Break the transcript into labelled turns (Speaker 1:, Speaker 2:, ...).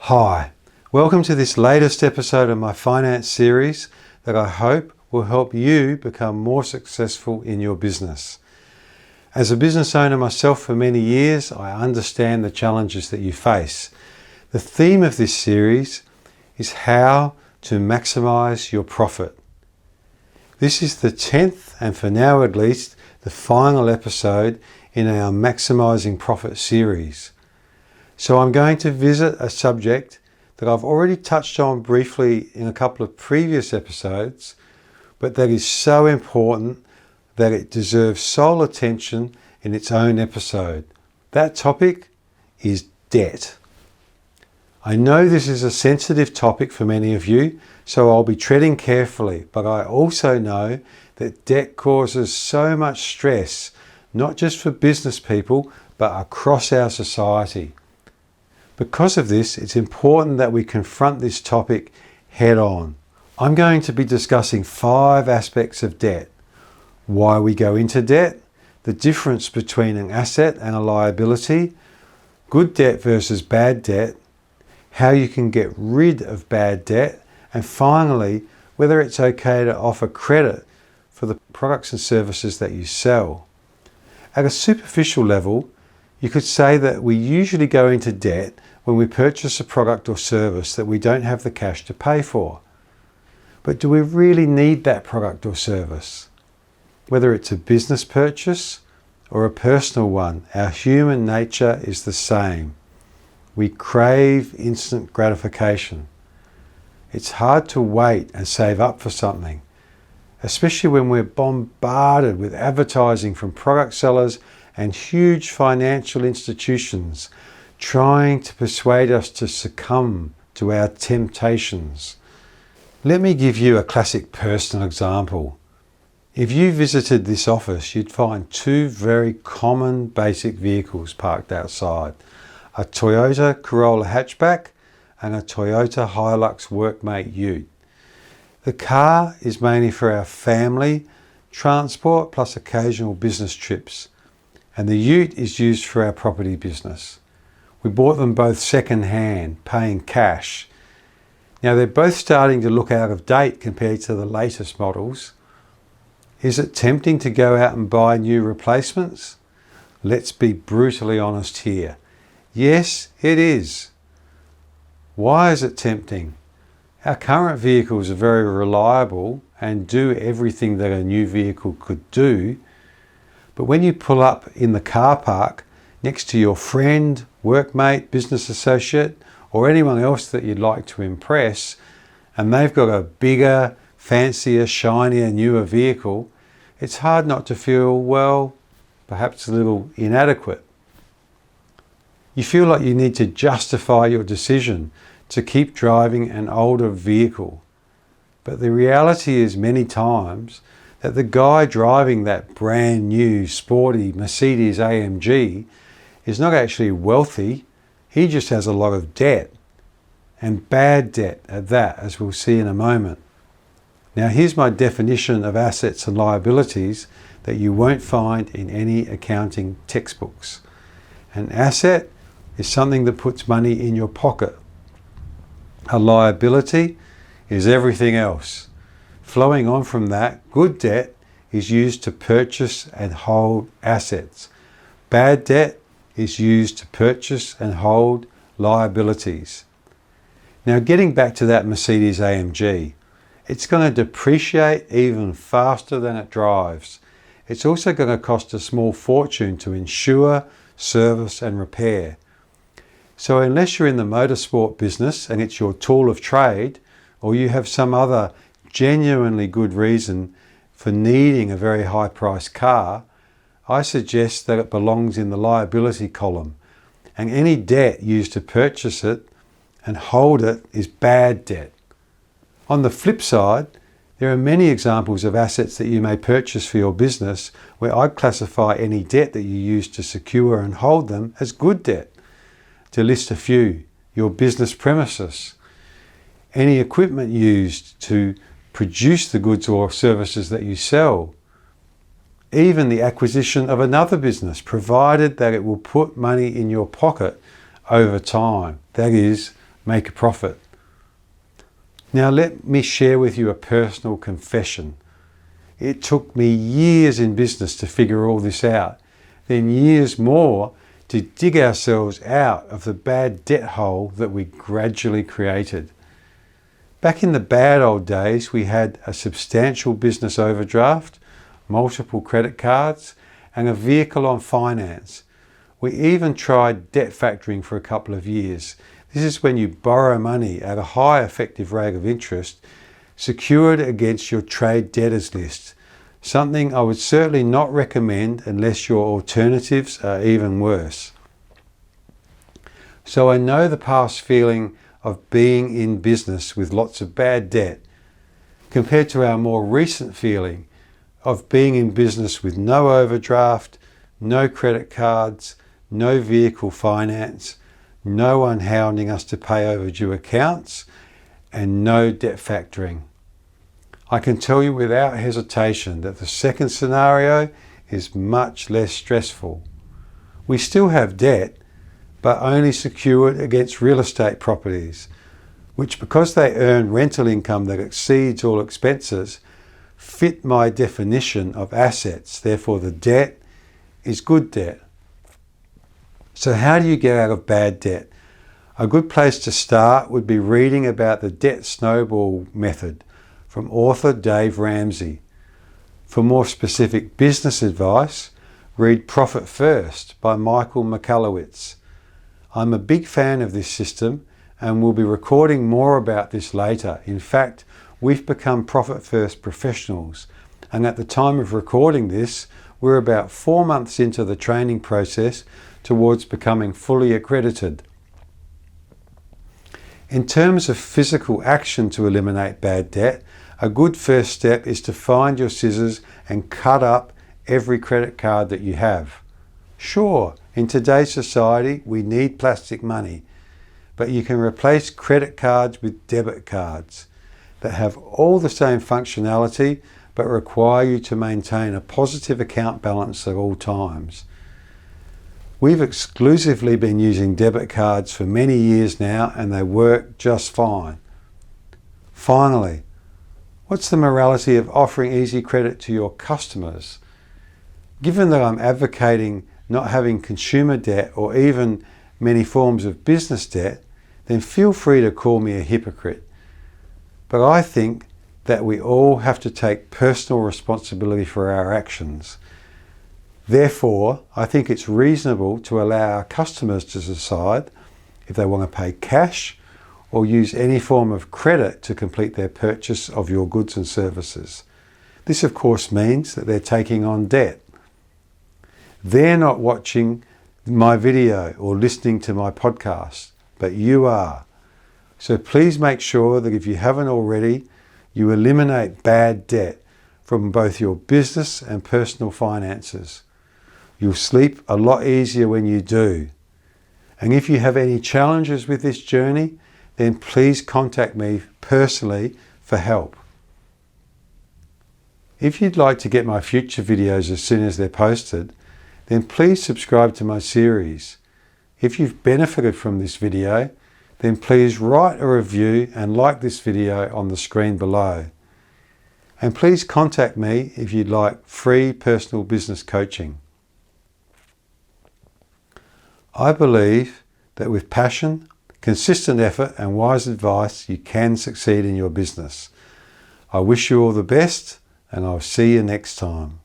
Speaker 1: Hi, welcome to this latest episode of my finance series that I hope will help you become more successful in your business. As a business owner myself for many years, I understand the challenges that you face. The theme of this series is how to maximize your profit. This is the 10th and for now at least the final episode in our Maximizing Profit series. So I'm going to visit a subject that I've already touched on briefly in a couple of previous episodes, but that is so important that it deserves sole attention in its own episode. That topic is debt. I know this is a sensitive topic for many of you, so I'll be treading carefully, but I also know that debt causes so much stress, not just for business people, but across our society. Because of this, it's important that we confront this topic head on. I'm going to be discussing 5 aspects of debt: why we go into debt, the difference between an asset and a liability, good debt versus bad debt, how you can get rid of bad debt, and finally, whether it's okay to offer credit for the products and services that you sell. At a superficial level, you could say that we usually go into debt when we purchase a product or service that we don't have the cash to pay for. But do we really need that product or service? Whether it's a business purchase or a personal one, our human nature is the same. We crave instant gratification. It's hard to wait and save up for something, especially when we're bombarded with advertising from product sellers and huge financial institutions trying to persuade us to succumb to our temptations. Let me give you a classic personal example. If you visited this office, you'd find 2 very common basic vehicles parked outside: a Toyota Corolla hatchback and a Toyota Hilux Workmate ute. The car is mainly for our family transport plus occasional business trips, and the ute is used for our property business. We bought them both second hand, paying cash. Now they're both starting to look out of date compared to the latest models. Is it tempting to go out and buy new replacements? Let's be brutally honest here. Yes, it is. Why is it tempting? Our current vehicles are very reliable and do everything that a new vehicle could do. But when you pull up in the car park next to your friend, workmate, business associate, or anyone else that you'd like to impress, and they've got a bigger, fancier, shinier, newer vehicle, it's hard not to feel, well, perhaps a little inadequate. You feel like you need to justify your decision to keep driving an older vehicle. But the reality is many times that the guy driving that brand new sporty Mercedes AMG is not actually wealthy. He just has a lot of debt, and bad debt at that, as we'll see in a moment. Now here's my definition of assets and liabilities that you won't find in any accounting textbooks. An asset is something that puts money in your pocket. A liability is everything else. Flowing on from that, good debt is used to purchase and hold assets. Bad debt is used to purchase and hold liabilities. Now getting back to that Mercedes AMG, it's going to depreciate even faster than it drives. It's also going to cost a small fortune to insure, service and repair. So unless you're in the motorsport business and it's your tool of trade, or you have some other genuinely good reason for needing a very high priced car, I suggest that it belongs in the liability column, and any debt used to purchase it and hold it is bad debt. On the flip side, there are many examples of assets that you may purchase for your business where I'd classify any debt that you use to secure and hold them as good debt. To list a few: your business premises, any equipment used to produce the goods or services that you sell, even the acquisition of another business, provided that it will put money in your pocket over time. That is, make a profit. Now let me share with you a personal confession. It took me years in business to figure all this out, then years more to dig ourselves out of the bad debt hole that we gradually created. Back in the bad old days, we had a substantial business overdraft, multiple credit cards, and a vehicle on finance. We even tried debt factoring for a couple of years. This is when you borrow money at a high effective rate of interest, secured against your trade debtors list, something I would certainly not recommend unless your alternatives are even worse. So I know the past feeling of being in business with lots of bad debt compared to our more recent feeling of being in business with no overdraft, no credit cards, no vehicle finance, no one hounding us to pay overdue accounts, and no debt factoring. I can tell you without hesitation that the second scenario is much less stressful. We still have debt, but only secured against real estate properties, which, because they earn rental income that exceeds all expenses, fit my definition of assets. Therefore, the debt is good debt. So how do you get out of bad debt? A good place to start would be reading about the debt snowball method from author Dave Ramsey. For more specific business advice, read Profit First by Michael Michalowicz. I'm a big fan of this system and we'll be recording more about this later. In fact, we've become Profit First professionals, and at the time of recording this, we're about 4 months into the training process towards becoming fully accredited. In terms of physical action to eliminate bad debt, a good first step is to find your scissors and cut up every credit card that you have. Sure, in today's society, we need plastic money, but you can replace credit cards with debit cards that have all the same functionality but require you to maintain a positive account balance at all times. We've exclusively been using debit cards for many years now and they work just fine. Finally, what's the morality of offering easy credit to your customers? Given that I'm advocating not having consumer debt or even many forms of business debt, then feel free to call me a hypocrite. But I think that we all have to take personal responsibility for our actions. Therefore, I think it's reasonable to allow our customers to decide if they want to pay cash or use any form of credit to complete their purchase of your goods and services. This, of course, means that they're taking on debt. They're not watching my video or listening to my podcast, but you are. So please make sure that if you haven't already, you eliminate bad debt from both your business and personal finances. You'll sleep a lot easier when you do. And if you have any challenges with this journey, then please contact me personally for help. If you'd like to get my future videos as soon as they're posted, then please subscribe to my series. If you've benefited from this video, then please write a review and like this video on the screen below. And please contact me if you'd like free personal business coaching. I believe that with passion, consistent effort and wise advice, you can succeed in your business. I wish you all the best and I'll see you next time.